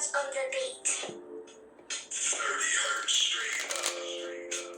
Skells on the beat. 30 hertz straight up.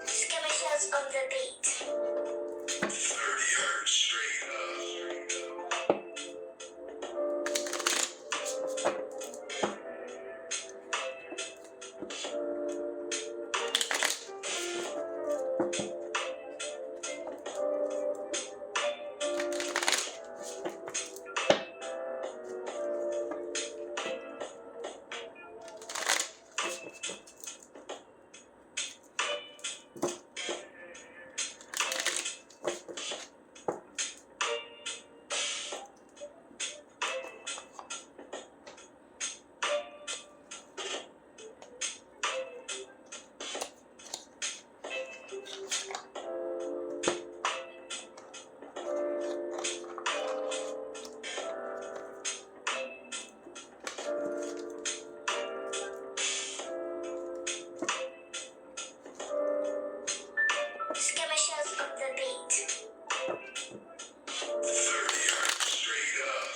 Skells on the beat. 30 hertz straight up. Skells on the beat. 30 hertz straight up.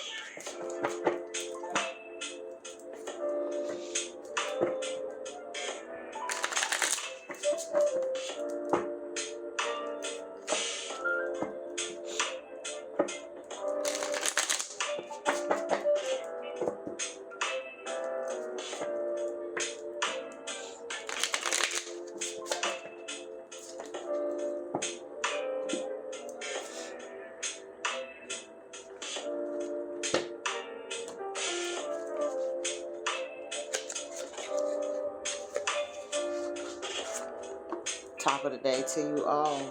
Top of the day to you all.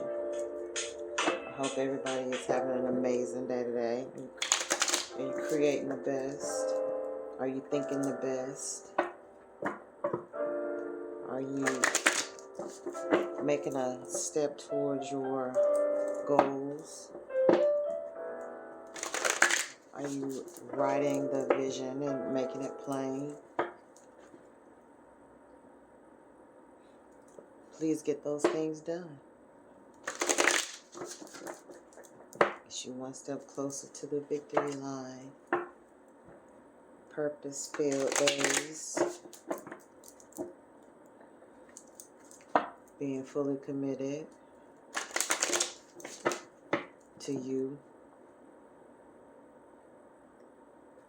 I hope everybody is having an amazing day today. Are you creating the best? Are you thinking the best? Are you making a step towards your goals? Are you writing the vision and making it plain? Please get those things done. Get you one step closer to the victory line. Purpose-filled days. Being fully committed to you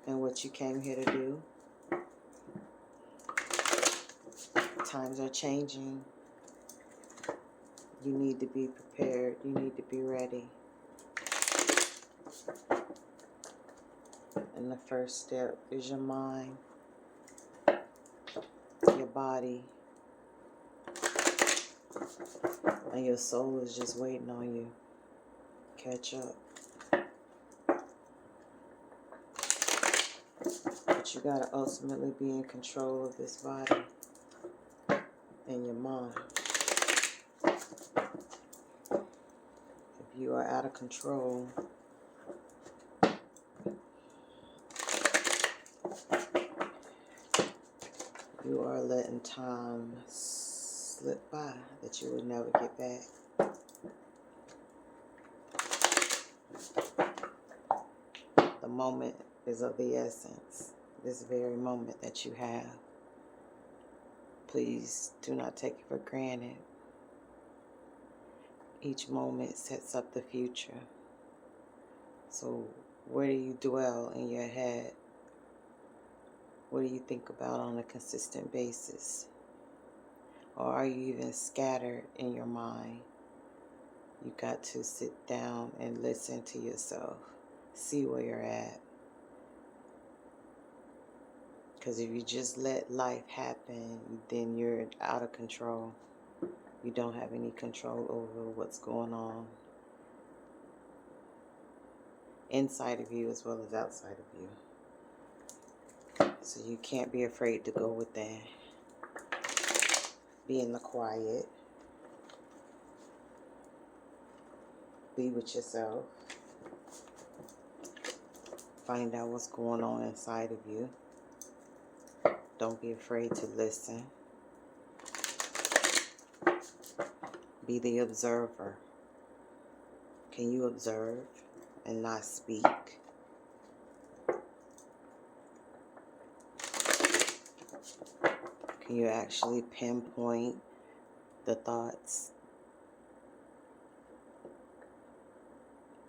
and what you came here to do. Times are changing. You need to be prepared. You need to be ready. And the first step is your mind, your body, and your soul is just waiting on you. Catch up. But you gotta ultimately be in control of this body and your mind. If you are out of control, you are letting time slip by that you will never get back. The moment is of the essence. This very moment that you have. Please do not take it for granted. Each moment sets up the future. So where do you dwell in your head? What do you think about on a consistent basis? Or are you even scattered in your mind? You got to sit down and listen to yourself. See where you're at. Because if you just let life happen, then you're out of control. You don't have any control over what's going on. inside of you as well as outside of you. So you can't be afraid to go with that. Be in the quiet. Be with yourself. Find out what's going on inside of you. Don't be afraid to listen. Be the observer. Can you observe and not speak? Can you actually pinpoint the thoughts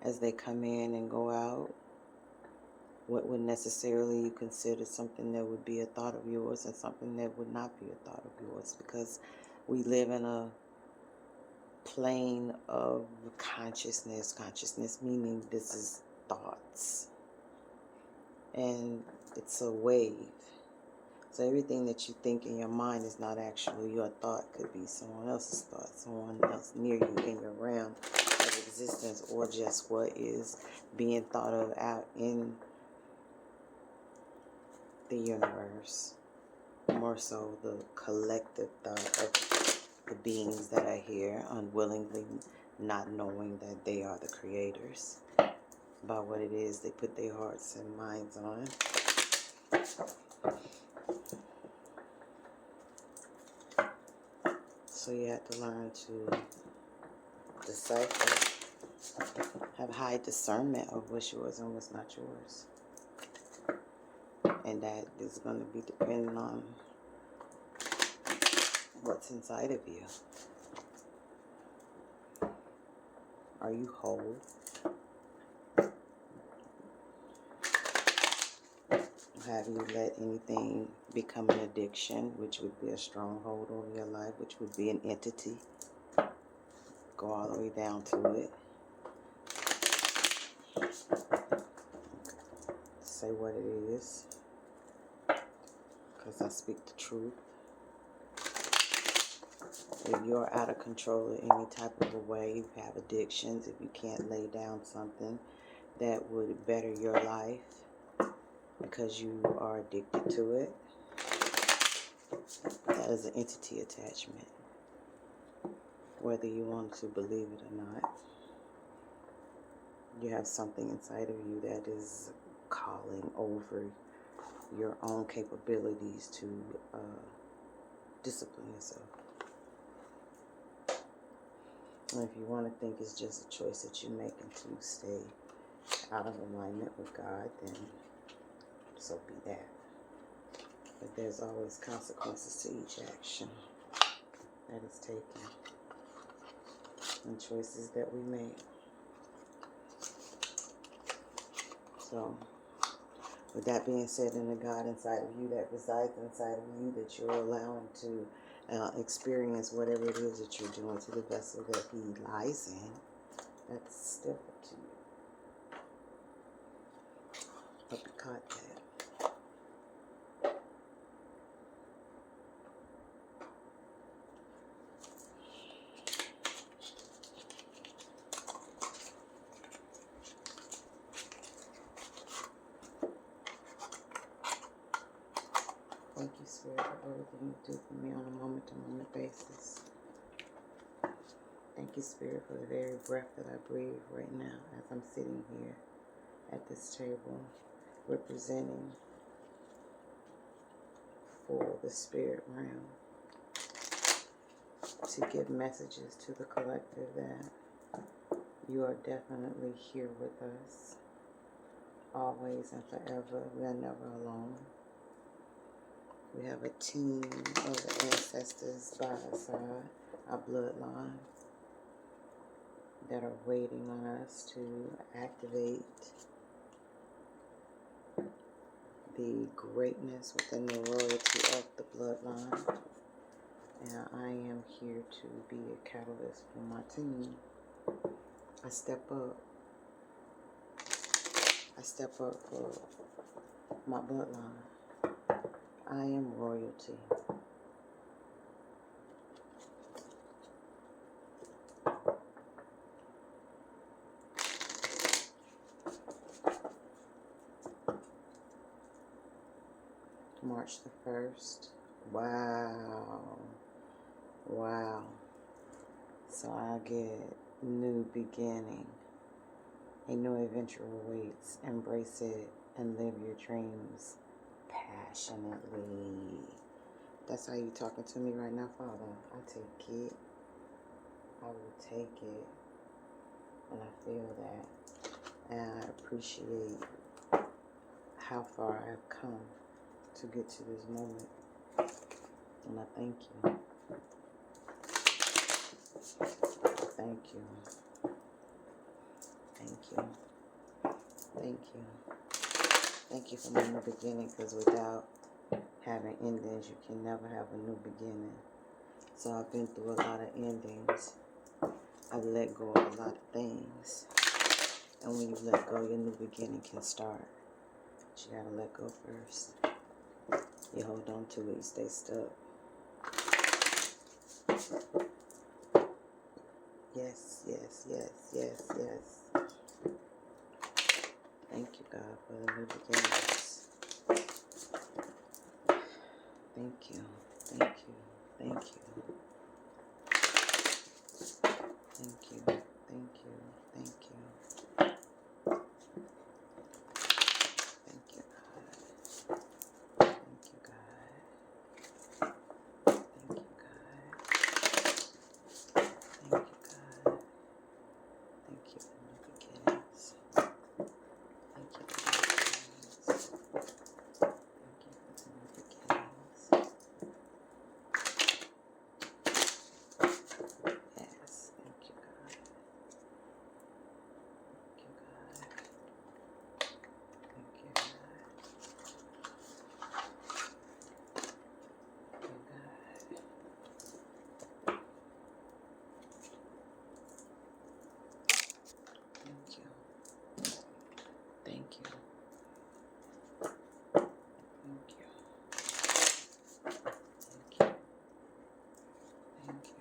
as they come in and go out? What would necessarily you consider something that would be a thought of yours and something that would not be a thought of yours? Because we live in a plane of consciousness. Consciousness meaning this is thoughts. And it's a wave. So everything that you think in your mind is not actually your thought. Could be someone else's thought, someone else near you in your realm of existence, or just what is being thought of out in the universe. More so the collective thought of the beings that are here, unwillingly not knowing that they are the creators by what it is they put their hearts and minds on. So you have to learn to decipher, have high discernment of what's yours and what's not yours. And that is going to be dependent on what's inside of you. Are you whole? Have you let anything become an addiction, which would be a stronghold over your life, which would be an entity? Go all the way down to it. Say what it is, because I speak the truth. If you're out of control in any type of a way, you have addictions, if you can't lay down something that would better your life because you are addicted to it, that is an entity attachment. Whether you want to believe it or not, you have something inside of you that is calling over your own capabilities to discipline yourself. And if you want to think it's just a choice that you're making to stay out of alignment with God, then so be that. But there's always consequences to each action that is taken and choices that we make. So, with that being said, and the God inside of you that resides inside of you, that you're allowing to experience whatever it is that you're doing to the vessel that He lies in, that's still up to you. Hope you caught that. Thank you, Spirit, for everything you do for me on a moment-to-moment basis. Thank you, Spirit, for the very breath that I breathe right now as I'm sitting here at this table, representing for the spirit realm to give messages to the collective that you are definitely here with us, always and forever. We are never alone. We have a team of ancestors by our side, our bloodline, that are waiting on us to activate the greatness within the royalty of the bloodline. And I am here to be a catalyst for my team. I step up. I step up for my bloodline. I am royalty. March the 1st. Wow. Wow. So I get new beginning. A new adventure awaits. Embrace it and live your dreams passionately. That's how you talking to me right now, Father. I take it. I will take it. And I feel that. And I appreciate how far I've come to get to this moment. And I thank you. Thank you. Thank you. Thank you. Thank you for my new beginning, because without having endings, you can never have a new beginning. So I've been through a lot of endings. I've let go of a lot of things. And when you let go, your new beginning can start. But you gotta let go first. You hold on to it, you stay stuck. Yes, yes, yes, yes, yes. Thank you, God, for the new beginnings. Thank you, thank you, thank you. Thank you, thank you, thank you. Thank you, God. Thank you, God. Thank you, God. Thank you, God. Thank you for new beginnings. Thank you for new beginnings. Thank you for the new beginnings. Yes, thank you, God. Thank you, God. Thank you, God. Thank you, God. Thank you. Thank you. Thank you. Thank you. Thank you.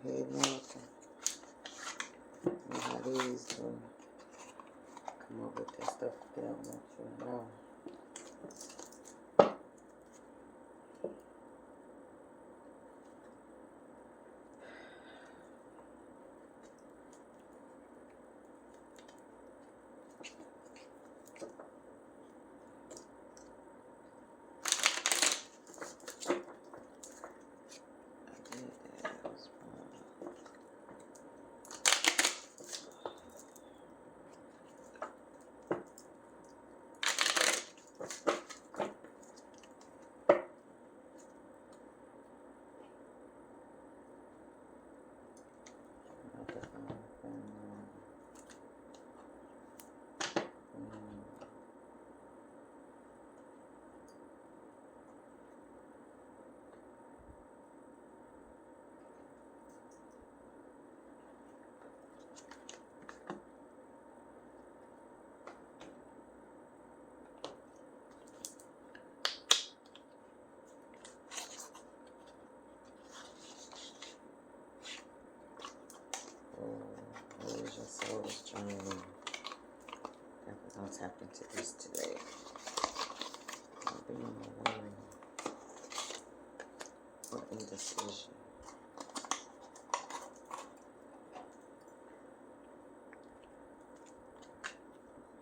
Head melting. And how these do come up with that stuff they don't want you to know. I did that. That was fun. Another thing. Where is your soul's journey? Definitely gonna tap into this today. I'll be in the worry or indecision.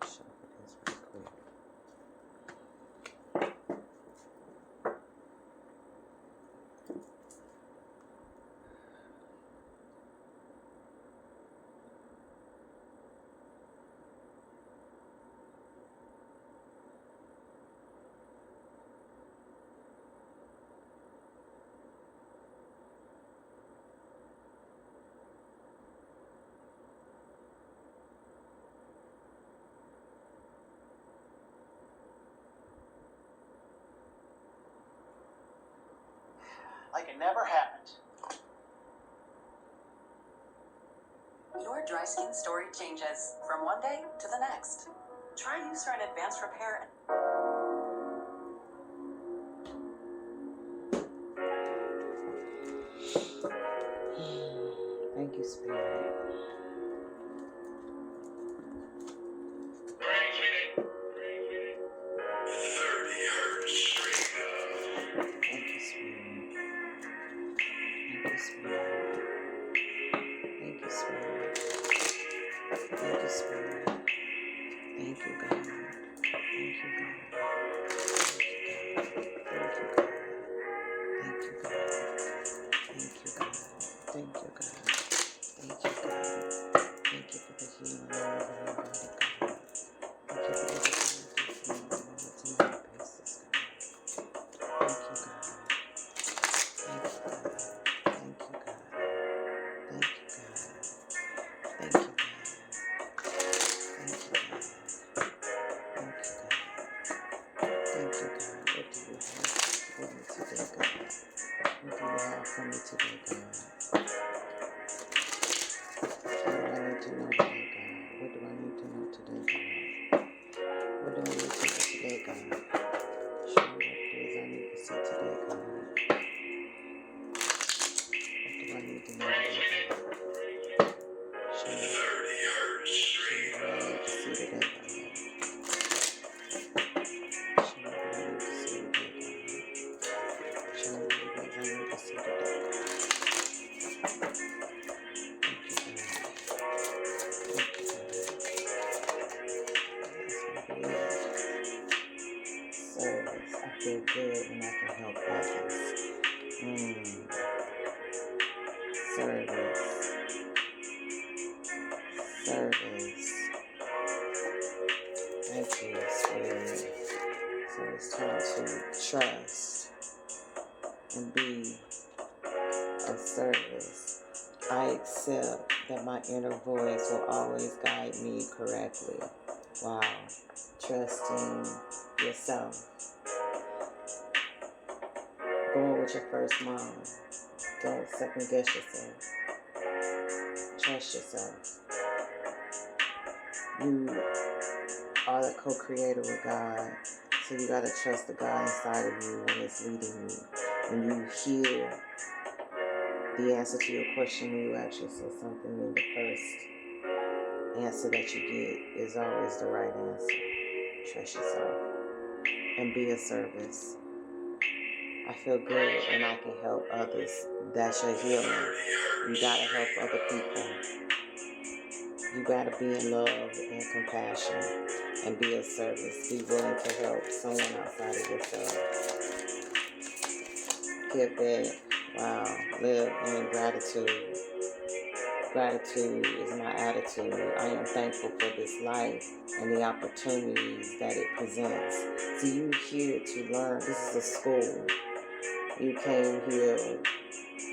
Shuffle this real quick. like it never happened. Your dry skin story changes from one day to the next. Try use for an advanced repair. Thank you, Spirit. 30 hertz straight up. Thank you, Spirit. Thank you, Spirit. Thank you, Spirit. Thank you, Spirit. Thank you, God. Thank you, God. Thank you, God. Thank you, God. Thank you, God. Thank you, God. Thank you, God. Thank you for the healing all over my body, God. Thank you for everything you do for me on a tonight basis, God. Thank you, God. Thank you, God. Thank you, God. Thank you, God. Thank you, God. Thank you, God. Thank you, God. Thank you, God. What do you have for me today, God? What do you have for me today, God? What do I need to know today, God? What do I need to know today, God? What do I need to know today, God? Show me what it is I need to see today, God. What do I need to know today, God? Show me. 30 hertz Show me straight what I up. need to see today, God. Show me what I need to see today, God. Show me what it is I need to see today, God. Thank you, God. Thank you, God. That's my belief. Service. I feel good when I can help others. Service. Service. Thank you, Spirit. So it's time to trust and be of service. I accept that my inner voice will always guide me correctly. Wow. Trusting yourself. Going with your first mind. Don't second guess yourself. Trust yourself. You are the co-creator with God. So you got to trust the God inside of you when it's leading you. When you hear the answer to your question, when you ask yourself something, and the first answer that you get is always the right answer. Trust yourself and be of service. I feel good when I can help others. That's your healing. You gotta help other people. You gotta be in love and compassion and be of service. Be willing to help someone outside of yourself. Give back. Wow. Live in gratitude. Gratitude is my attitude. I am thankful for this life and the opportunities that it presents. See, you're here to learn. This is a school. You came here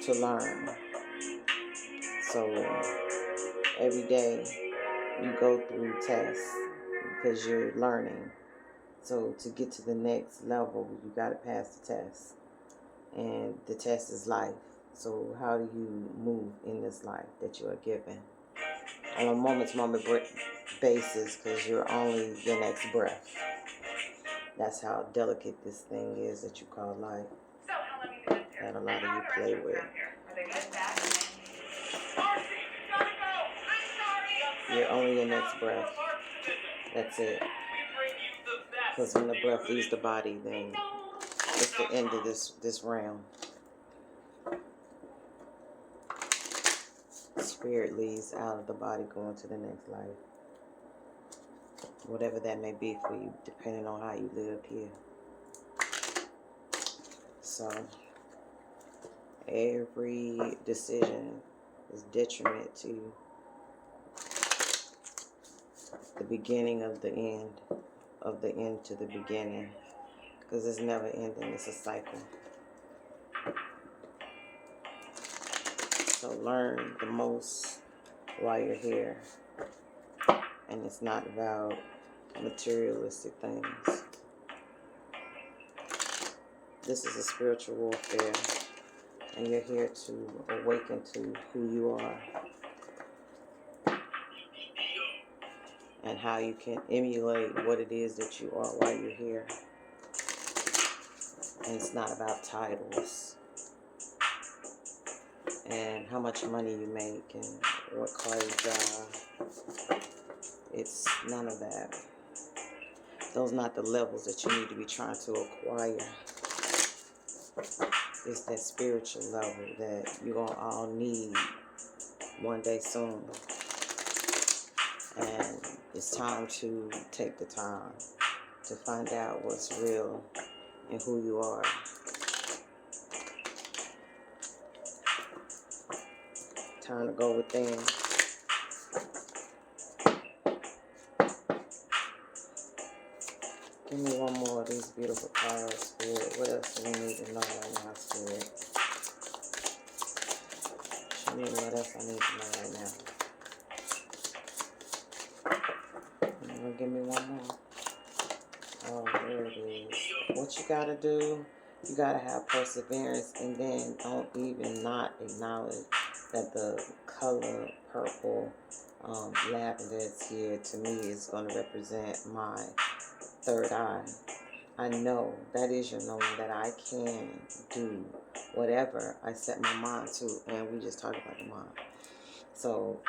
to learn. So every day you go through tests because you're learning. So to get to the next level, you got to pass the test. And the test is life. So how do you move in this life that you are given? On a moment-to-moment basis, because you're only your next breath. That's how delicate this thing is that you call life. So, how long have you lived here? That a lot of And how you are the play restaurants with. around here? Are they good, bad? Marcy, we gotta go! I'm sorry! You're only your next breath. That's it. Because when the breath leaves the body, then it's the end of this realm. Spirit leaves out of the body, going to the next life. Whatever that may be for you, depending on how you live here. So, every decision is detriment to the beginning of the end to the beginning. Because it's never ending, it's a cycle. So learn the most while you're here. And it's not about materialistic things. This is a spiritual warfare. And you're here to awaken to who you are and how you can emulate what it is that you are while you're here. And it's not about titles and how much money you make and what car you drive. It's none of that. Those are not the levels that you need to be trying to acquire. It's that spiritual level that you're going to all need one day soon. And it's time to take the time to find out what's real and who you are. Time to go within. Give me one more of these beautiful cards, Spirit. What else do we need to know right now, Spirit? Show me what else I need to know right now. You're going to give me one more. Oh, there it is. What you got to do, you got to have perseverance, and then don't even not acknowledge that the color purple lavender that's here to me is going to represent my third eye. I know that is your knowing that I can do whatever I set my mind to, and we just talked about the mind. So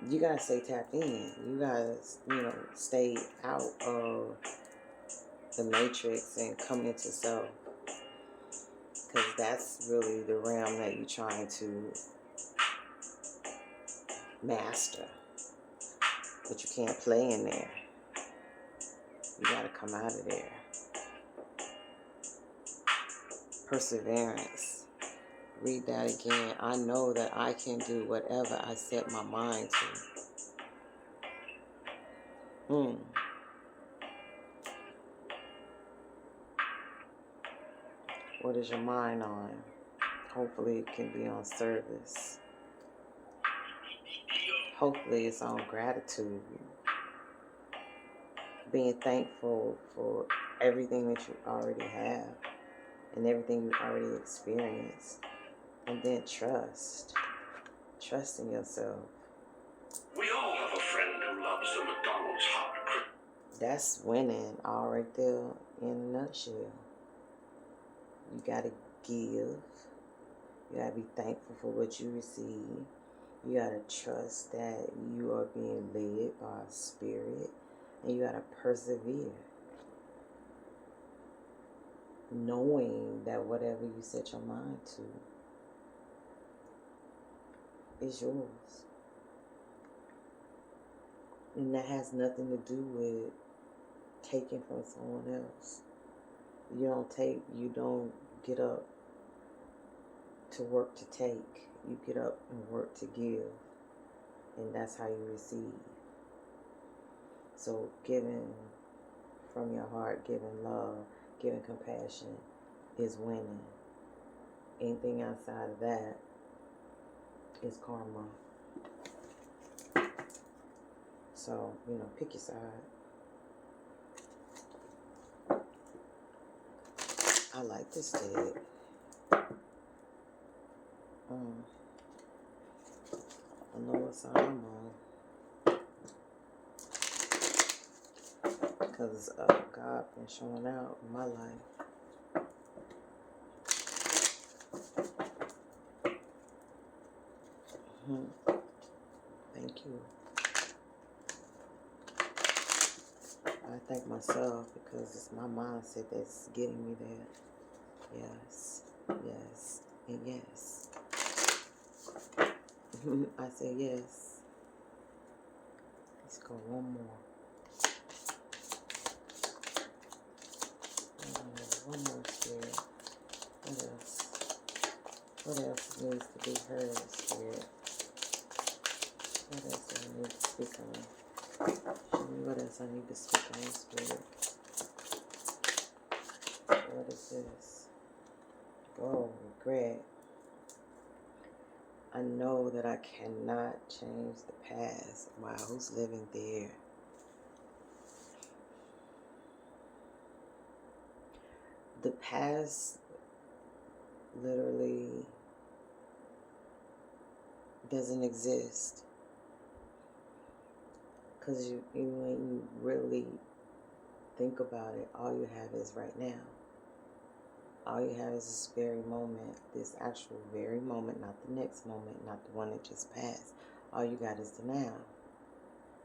you guys stay tapped in. You guys, stay out of the matrix and come into self, because that's really the realm that you're trying to master. But you can't play in there. You got to come out of there. Perseverance. Read that again. I know that I can do whatever I set my mind to. What is your mind on? Hopefully it can be on service. Hopefully it's on gratitude. Being thankful for everything that you already have and everything you already experienced. And then trust. Trust in yourself. We all have a friend who loves a McDonald's hot cricket. That's winning all right there in a nutshell. You got to give. You got to be thankful for what you receive. You got to trust that you are being led by a spirit. And you got to persevere. Knowing that whatever you set your mind to is yours. And that has nothing to do with taking from someone else. You don't get up to work to take. You get up and work to give. And that's how you receive. So giving from your heart, giving love, giving compassion is winning. Anything outside of that is karma. So, pick your side. I like this deck. I know what side I'm on. Because God been showing out in my life. Thank you. I thank myself because it's my mindset that's getting me there. Yes, yes, and yes. I say yes. Let's go one more. One more, Spirit. What else? What else needs to be heard, Spirit? What else do I need to speak on? Show me what else I need to speak on, Spirit. What is this? Oh, regret. I know that I cannot change the past. Wow, who's living there? The past literally doesn't exist. Because when you really think about it, all you have is right now. All you have is this very moment, this actual very moment, not the next moment, not the one that just passed. All you got is the now.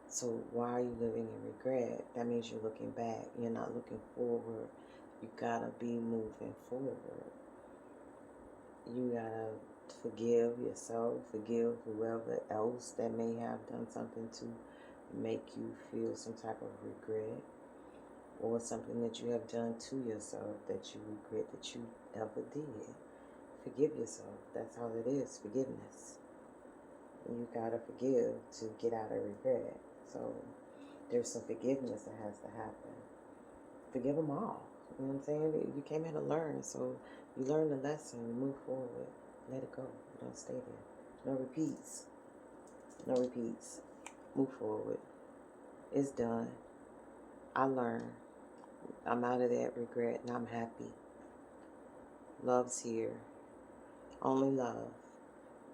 So why are you living in regret? That means you're looking back. You're not looking forward. You gotta be moving forward. You gotta forgive yourself, forgive whoever else that may have done something to make you feel some type of regret, or something that you have done to yourself that you regret that you ever did. Forgive yourself. That's all it is, forgiveness. You gotta forgive to get out of regret. So there's some forgiveness that has to happen. Forgive them all. You know what I'm saying? You came here to learn, so you learn the lesson, you move forward. Let it go. Don't stay there. No repeats. No repeats. Move forward. It's done. I learned. I'm out of that regret and I'm happy. Love's here. Only love.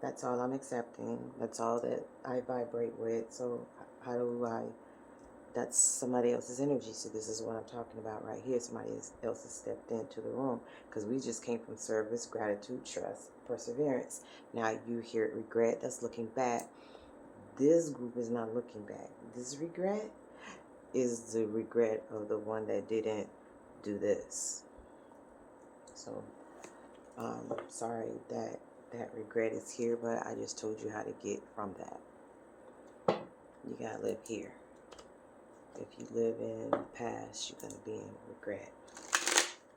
That's all I'm accepting. That's all that I vibrate with. So how do I... That's somebody else's energy. So this is what I'm talking about right here. Somebody else has stepped into the room. Because we just came from service, gratitude, trust, perseverance. Now you hear regret. That's looking back. This group is not looking back. This regret is the regret of the one that didn't do this. So, sorry that regret is here, but I just told you how to get from that. You gotta live here. If you live in the past, you're gonna be in regret.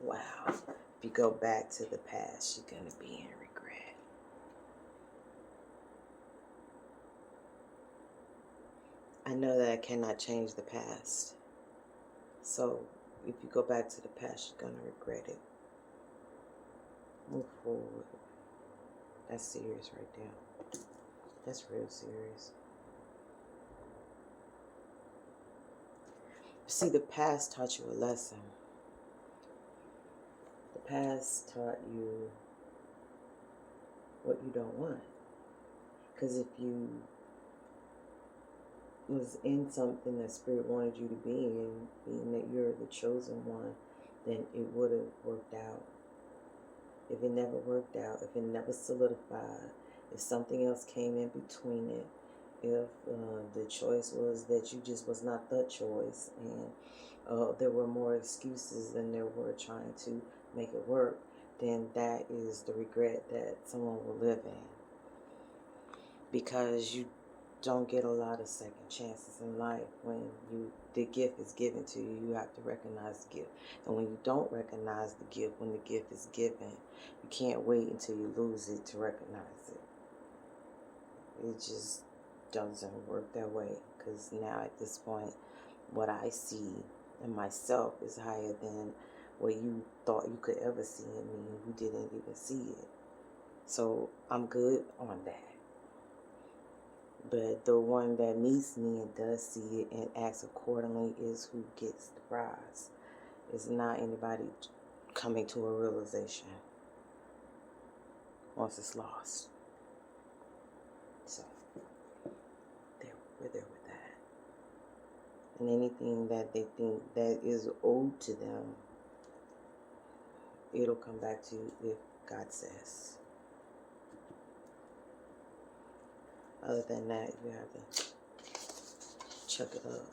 Wow. If you go back to the past, you're gonna be in regret. I know that I cannot change the past. So if you go back to the past, you're gonna regret it. Move forward. That's serious right there. That's real serious. See, the past taught you a lesson. The past taught you what you don't want. Because if you was in something that Spirit wanted you to be in, being that you're the chosen one, then it would have worked out. If it never worked out, if it never solidified, if something else came in between it, if the choice was that you just was not the choice, and there were more excuses than there were trying to make it work, then that is the regret that someone will live in. Because you don't get a lot of second chances in life. When the gift is given to you, you have to recognize the gift. And when you don't recognize the gift, when the gift is given, you can't wait until you lose it to recognize it. It just doesn't work that way. Because now at this point, what I see in myself is higher than what you thought you could ever see in me. You didn't even see it. So I'm good on that. But the one that meets me and does see it and acts accordingly is who gets the prize. It's not anybody coming to a realization once it's lost. So, we're there with that. And anything that they think that is owed to them, it'll come back to you if God says. Other than that, you have to chuck it up.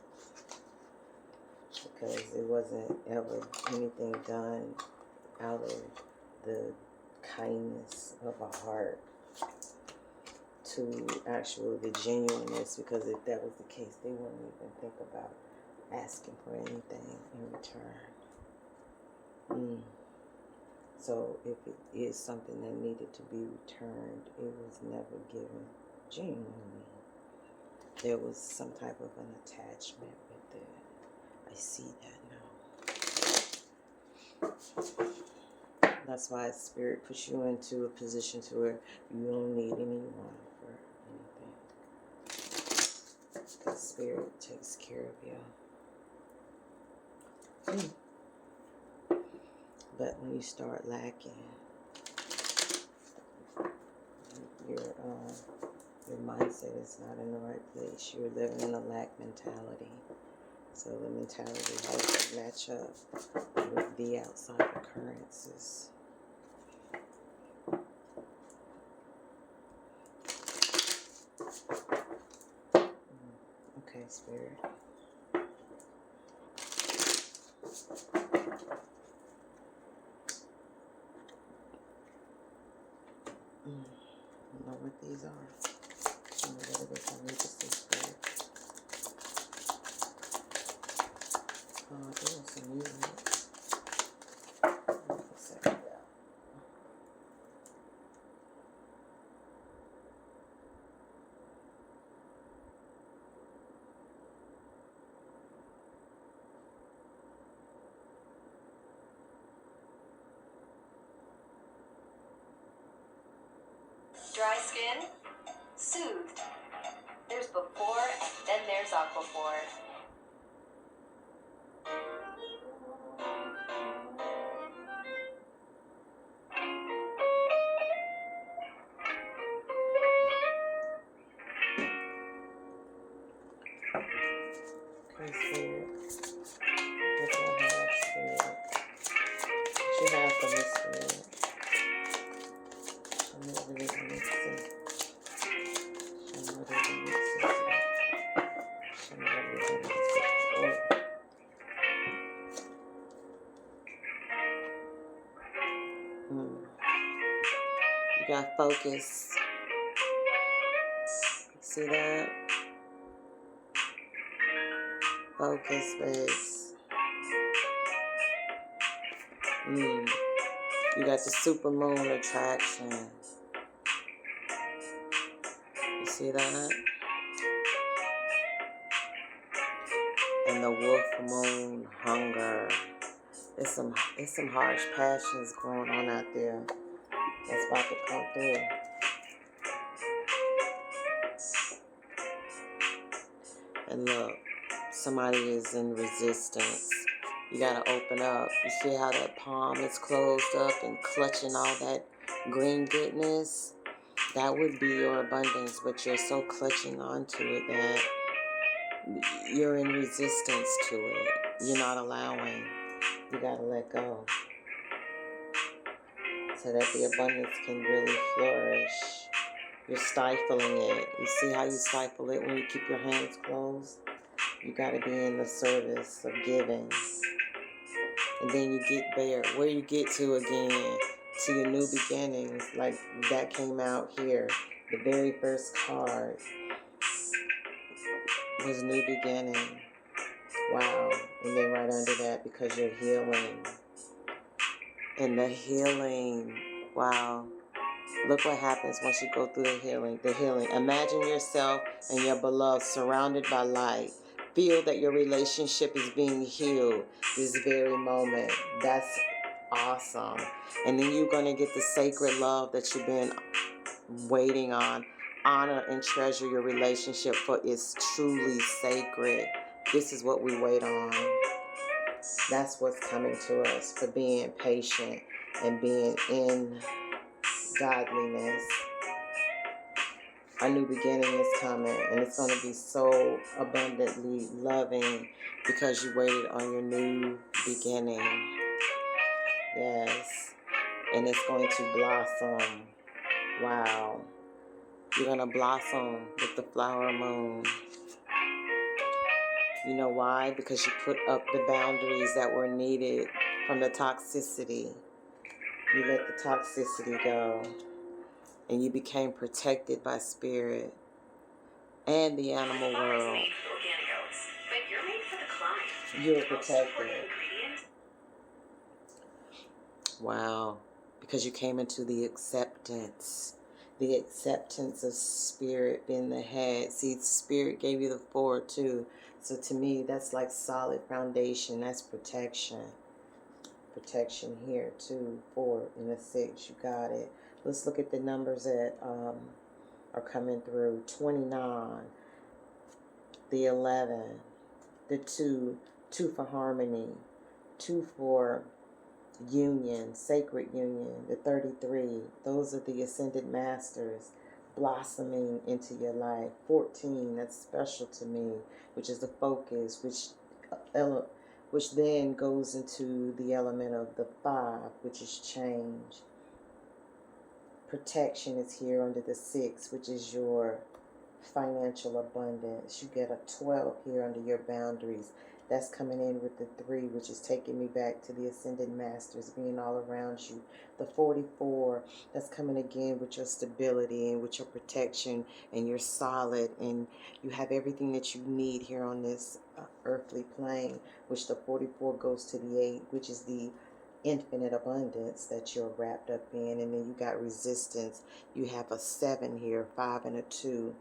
Because it wasn't ever anything done out of the kindness of a heart to actually the genuineness. Because if that was the case, they wouldn't even think about asking for anything in return. So if it is something that needed to be returned, it was never given genuinely. There was some type of an attachment with it. I see that now. That's why Spirit puts you into a position to where you don't need anyone for anything. Because Spirit takes care of you. But when you start lacking, your mindset is not in the right place. You're living in a lack mentality. So the mentality has to match up with the outside occurrences. Okay, Spirit. I don't know what these are. I don't know what it is I need to see, Spirit. There was some music. Let's set it out. Dry skin, soothed. There's before, and then there's Aquaphor. Okay, Spirit. What do I have, Spirit? What you have for me, Spirit? Show me what it is I need to see. Show me what it is I need to see, Spirit. Show me what it is I need to see. You got focus. See that? Focus, space. You got the supermoon attraction. You see that? And the wolf moon hunger. It's some harsh passions going on out there. That's about to come through. And look, somebody is in resistance. You gotta open up. You see how that palm is closed up and clutching all that green goodness? That would be your abundance, but you're so clutching onto it that you're in resistance to it. You're not allowing. You gotta let go. So that the abundance can really flourish. You're stifling it. You see how you stifle it when you keep your hands closed? You gotta be in the service of giving. And then you get there. Where you get to again? To your new beginnings. Like that came out here. The very first card was new beginning. Wow. And then right under that, because you're healing. And the healing. Wow. Look what happens once you go through the healing. The healing. Imagine yourself and your beloved surrounded by light. Feel that your relationship is being healed this very moment. That's awesome. And then you're going to get the sacred love that you've been waiting on. Honor and treasure your relationship, for it's truly sacred. This is what we wait on. That's what's coming to us, for being patient and being in godliness. Our new beginning is coming, and it's going to be so abundantly loving because you waited on your new beginning. Yes. And it's going to blossom. Wow. You're going to blossom with the flower moon. You know why? Because you put up the boundaries that were needed from the toxicity. You let the toxicity go. And you became protected by spirit and the animal world. You're protected. Wow. Because you came into the acceptance. The acceptance of spirit being the head. See, spirit gave you the 4 too. So to me, that's like solid foundation. That's protection. Protection here, 2, 4, and a 6. You got it. Let's look at the numbers that are coming through. 29, the 11, the 2, 2 for harmony, 2 for union, sacred union, the 33. Those are the ascended masters. blossoming into your life. 14, that's special to me, which is the focus, which then goes into the element of the 5, which is change. Protection is here under the 6, which is your financial abundance. You get a 12 here under your boundaries. That's coming in with the 3, which is taking me back to the ascended masters being all around you. The 44, that's coming again with your stability and with your protection, and you're solid and you have everything that you need here on this earthly plane, which the 44 goes to the 8, which is the infinite abundance that you're wrapped up in. And then you got resistance. You have a 7 here, 5 and a 2.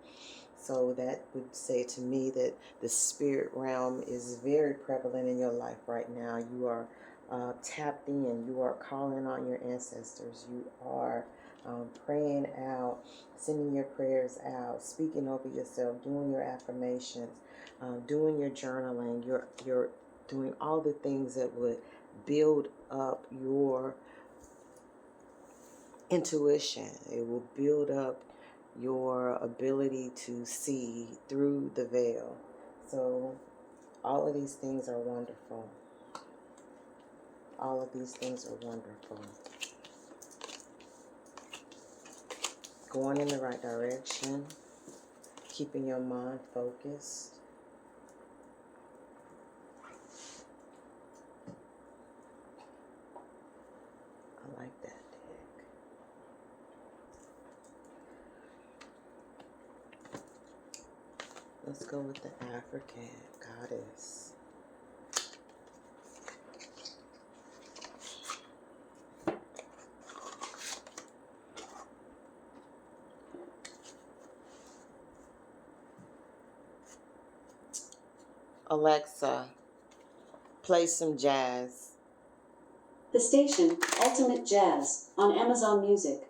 So that would say to me that the spirit realm is very prevalent in your life right now. You are tapped in. You are calling on your ancestors. You are praying out, sending your prayers out, speaking over yourself, doing your affirmations, doing your journaling. You're doing all the things that would build up your intuition. It will build up your ability to see through the veil. So all of these things are wonderful. All of these things are wonderful. Going in the right direction. Keeping your mind focused. I like that. Let's go with the African goddess. Alexa, play some jazz. The station, Ultimate Jazz, on Amazon Music.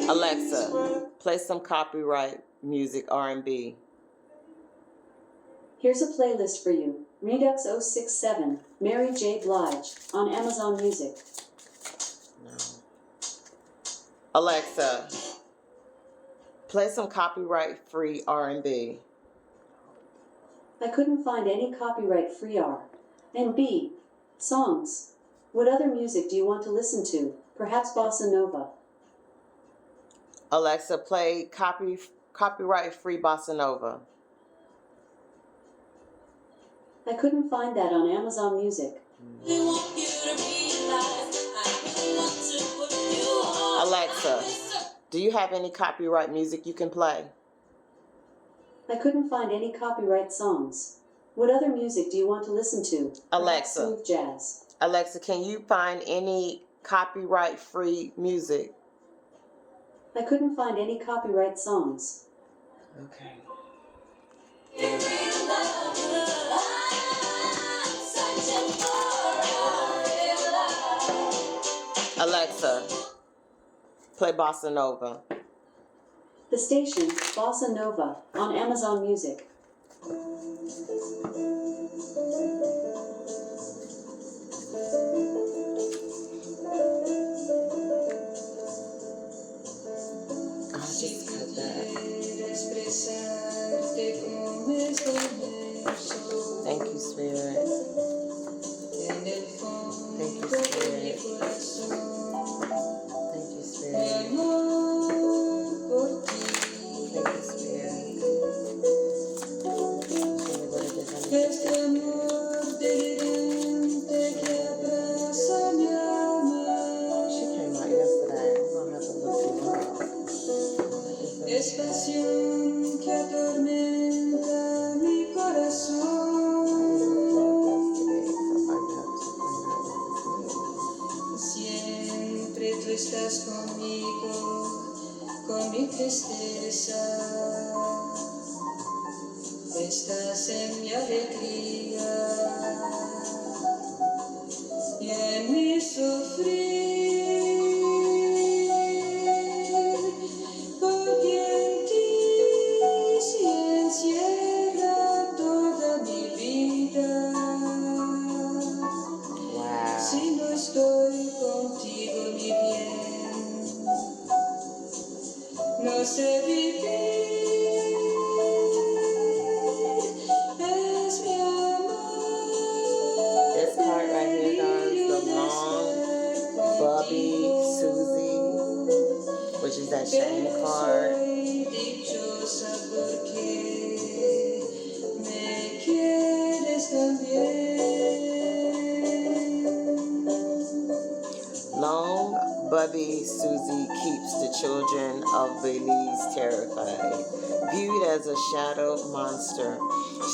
Alexa, play some copyright music, R&B. Here's a playlist for you. Redux 067, Mary J. Blige, on Amazon Music. No. Alexa, play some copyright-free R&B. I couldn't find any copyright-free R&B songs. What other music do you want to listen to? Perhaps bossa nova. Alexa, play copyright-free bossa nova. I couldn't find that on Amazon Music. Alexa, do you have any copyright music you can play? I couldn't find any copyright songs. What other music do you want to listen to? Alexa. Perhaps smooth jazz. Alexa, can you find any copyright-free music? I couldn't find any copyright songs. Okay. Alexa, play bossa nova. The station, Bossa Nova, on Amazon Music. I'll just cut that. Thank you, Spirit. Thank you, Spirit. Thank you, Spirit. Thank you, Spirit. She came out yesterday. I'm gonna have to look you up. Siempre tú estás conmigo, con mi tristeza. Estás en mi alegría y en mi sufrir, porque en ti se encierra toda mi vida. Wow. Si no estoy contigo, mi bien, no sé vivir. Es mi amor. This card right here, guys, the long Bubby Susie, which is that shame card. Soy dichosa porque me quieres también. Lone Bubby Susie keeps the children of Belize terrified. Viewed as a shadow monster,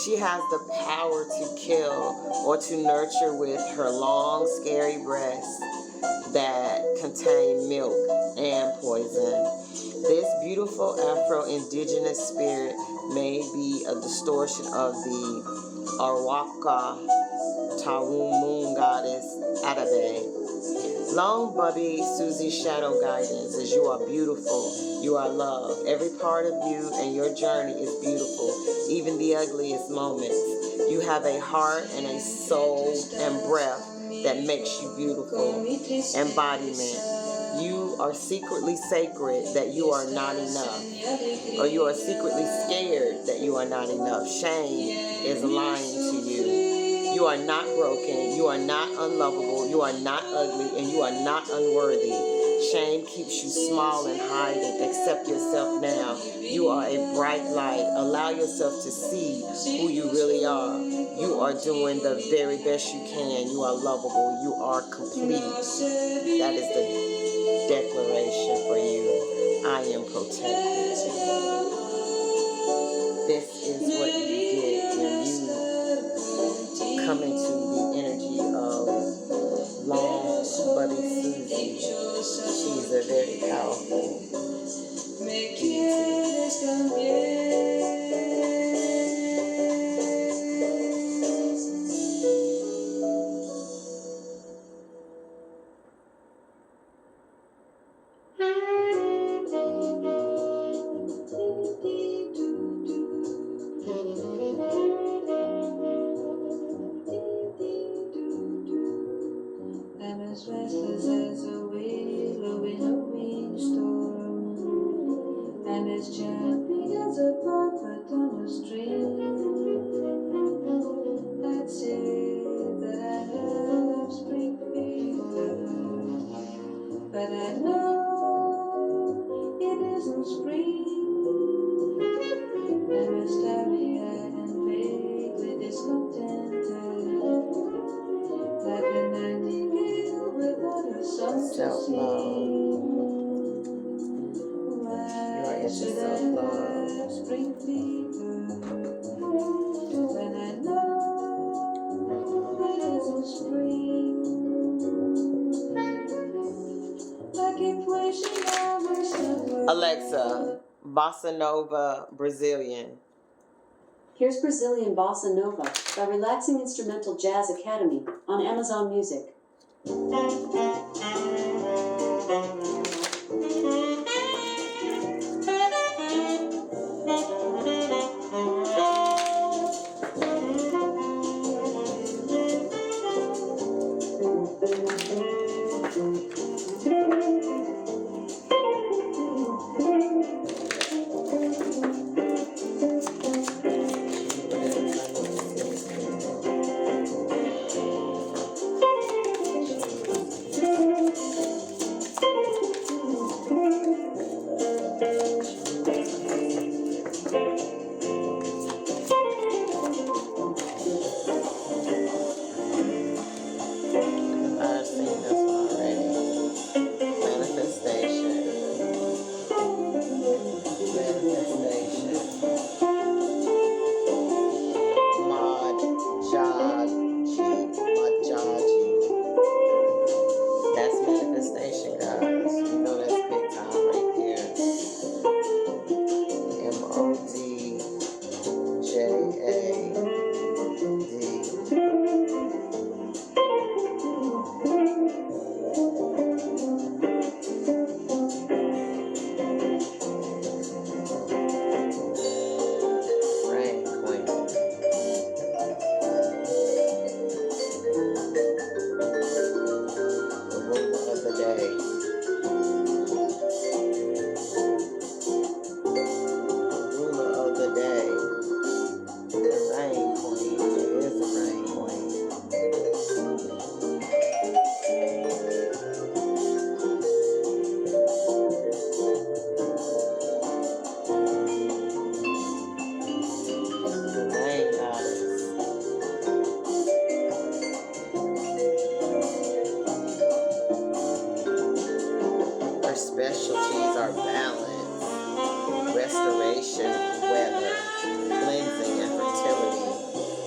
she has the power to kill or to nurture with her long, scary breasts that contain milk and poison. This beautiful Afro-Indigenous spirit may be a distortion of the Arwaka Tawum moon goddess Atabe. Long Bubby Susie's shadow guidance is you are beautiful, you are loved. Every part of you and your journey is beautiful, even the ugliest moments. You have a heart and a soul and breath that makes you beautiful. Embodiment. You are secretly sacred that you are not enough, or you are secretly scared that you are not enough. Shame is lying to you. You are not broken, you are not unlovable, you are not ugly, and you are not unworthy. Shame keeps you small and hiding. Accept yourself now. You are a bright light. Allow yourself to see who you really are. You are doing the very best you can. You are lovable. You are complete. That is the declaration for you. I am protected. This is what you get when you come into the energy of Long Bubby Susie. She's a very powerful I'm as restless as a willow in a windstorm. I'm as jumpy as a puppet on a string. I'd say that I have spring fever, but I know it isn't spring. I'm as starry-eyed and vaguely discontented, like a nightingale without a song to sing. Why should I have spring fever when I know it isn't spring? I keep wishing I were somewhere. Alexa, Bossa Nova Brazilian. Here's Brazilian Bossa Nova by Relaxing Instrumental Jazz Academy on Amazon Music. specialties are balance, restoration, weather, cleansing, and fertility.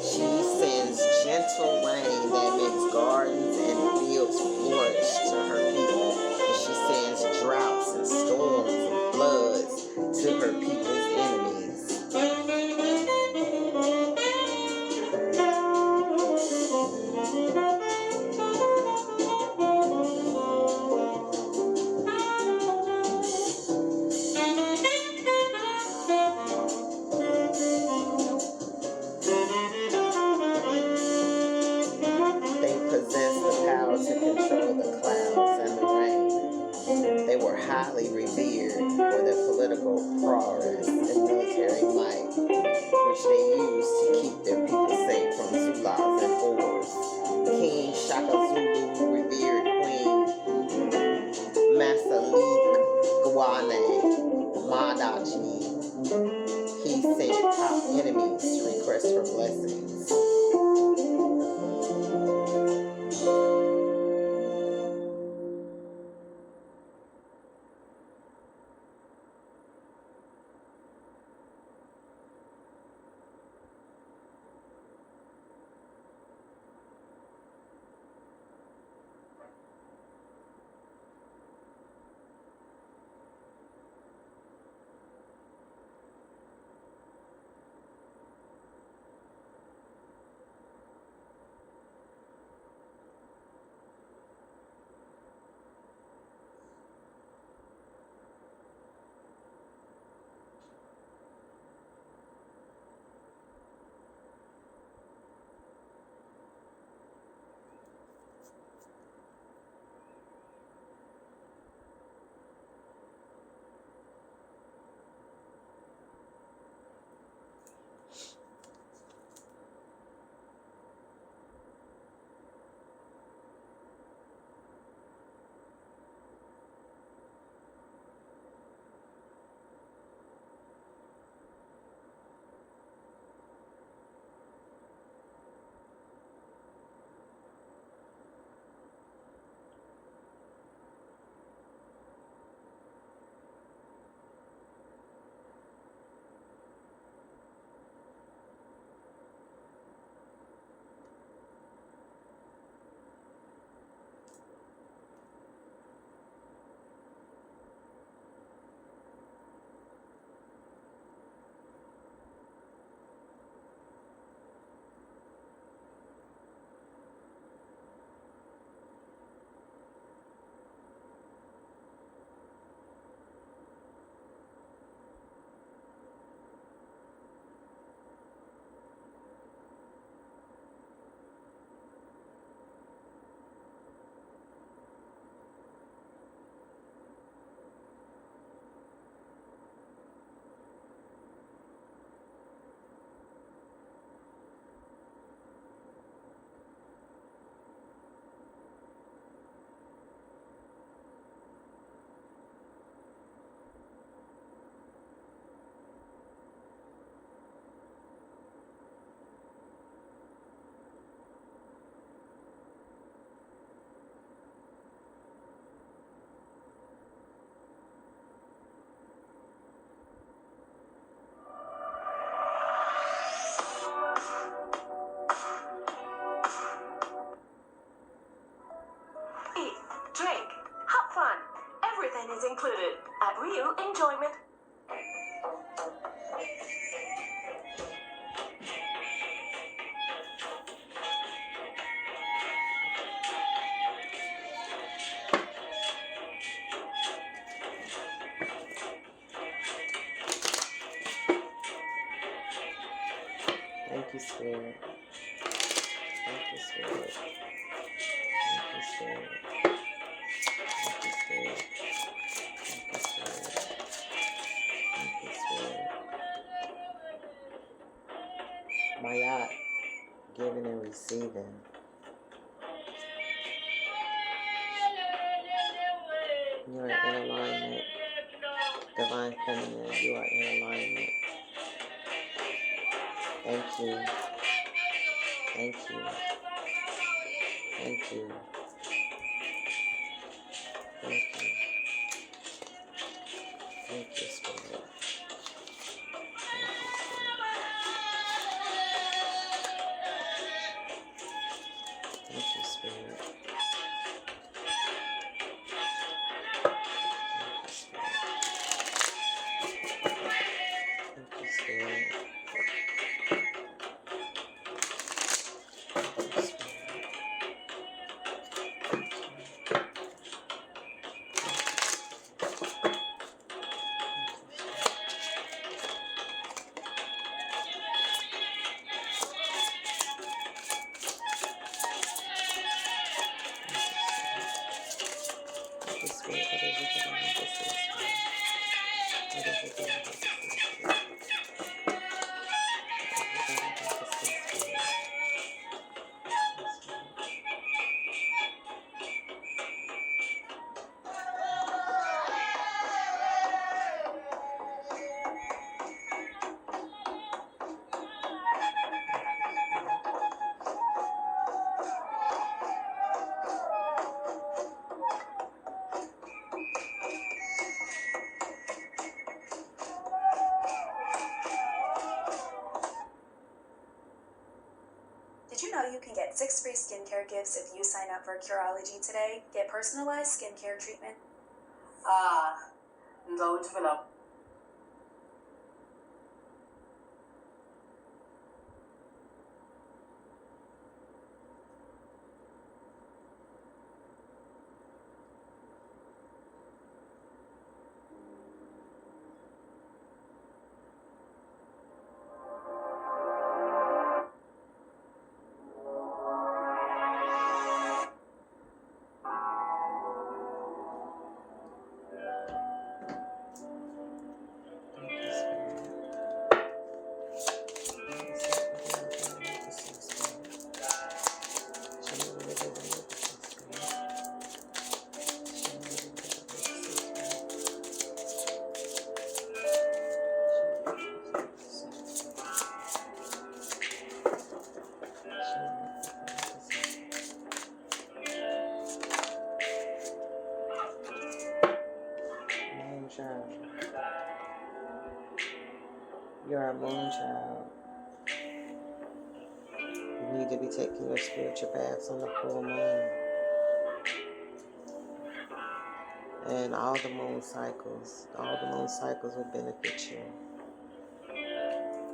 She sends gentle rain that makes gardens and fields flourish to her people. And she sends droughts and storms and floods to her people's enemies. They possessed the power to control the clouds and the rain. They were highly revered for their political prowess and military might, which they used to keep their people safe from Zulus and Moors. King Shaka Zulu revered Queen Masalik Gwane Madaji. He sent top enemies to request for blessings. Drink, have fun. Everything is included at real enjoyment. Thank you, Spirit. Thank you, Spirit. Thank you, Spirit. Thank you, Spirit. Thank you, Spirit. Mayat, giving and receiving. You are in alignment. Divine Feminine, you are in alignment. Thank you. Thank you. Thank you. Thank you. you, Spirit. What is it that I need to see, Spirit? What is it that I need to see, Spirit? What is it that I need to see, Spirit? Yes, Spirit. Did you know you can get 6 free skincare gifts if you sign up for Curology today? Get personalized skincare treatment. Loads for love. Thank you, Spirit. This is what it is that I need to see, Spirit. Show me what it is I need to see, Spirit. Show me what it is I need to see, Spirit. Moon child. You're a moon child. You need to be taking your spiritual baths on the full moon. And all the moon cycles will benefit you.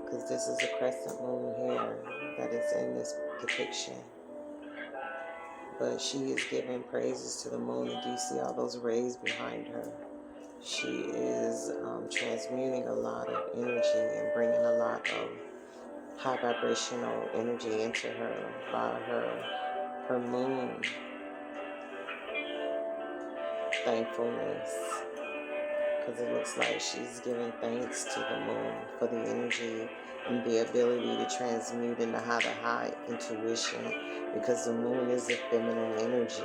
Because this is a crescent moon here that is in this depiction. But she is giving praises to the moon. And do you see all those rays behind her? She is transmuting a lot of energy and bringing a lot of high vibrational energy into her by her moon thankfulness. Because it looks like she's giving thanks to the moon for the energy and the ability to transmute into high intuition, because the moon is the feminine energy.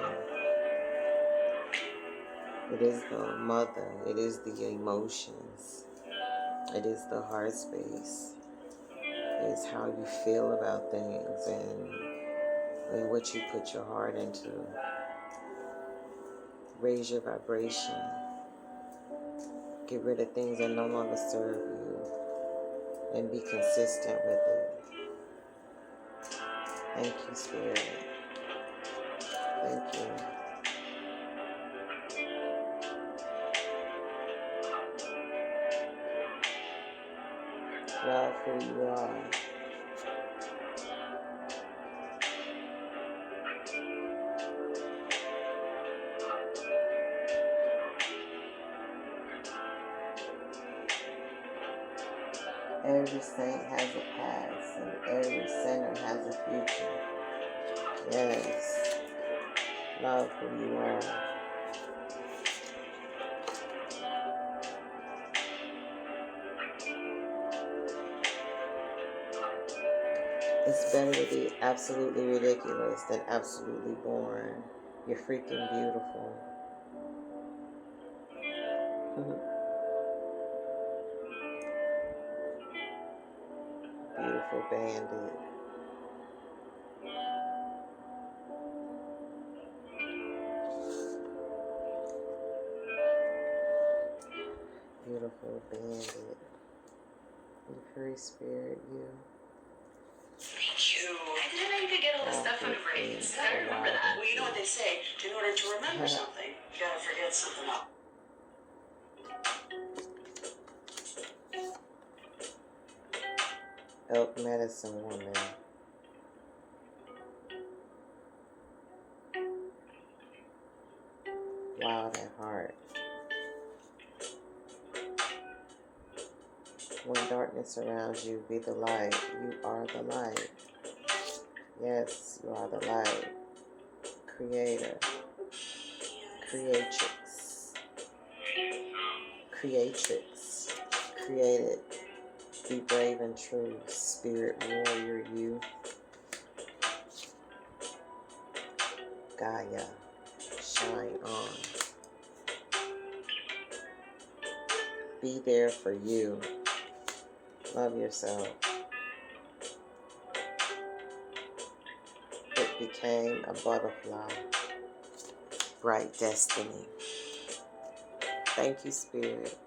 It is the mother. It is the emotions. It is the heart space. It's how you feel about things and what you put your heart into. Raise your vibration. Get rid of things that no longer serve you and be consistent with it. Thank you, Spirit. Thank you. Love who you are. Every saint has a past and every sinner has a future. Yes. Love who you are. It's better to be absolutely ridiculous than absolutely boring. You're freaking beautiful. Beautiful bandit. Beautiful bandit. You free spirit, you. Thank you. I didn't know you could get all this stuff from the brains. Gotta remember that. Well, you know what they say. In order to remember something, you gotta forget something else. Elk medicine woman. Wild at heart. When darkness surrounds you, be the light. You are the light. Yes, you are the light. Creator. Creatrix. creatrix, created. Be brave and true, spirit warrior you. Gaia, shine on. Be there for you. Love yourself. It became a butterfly. Bright destiny. Thank you, Spirit.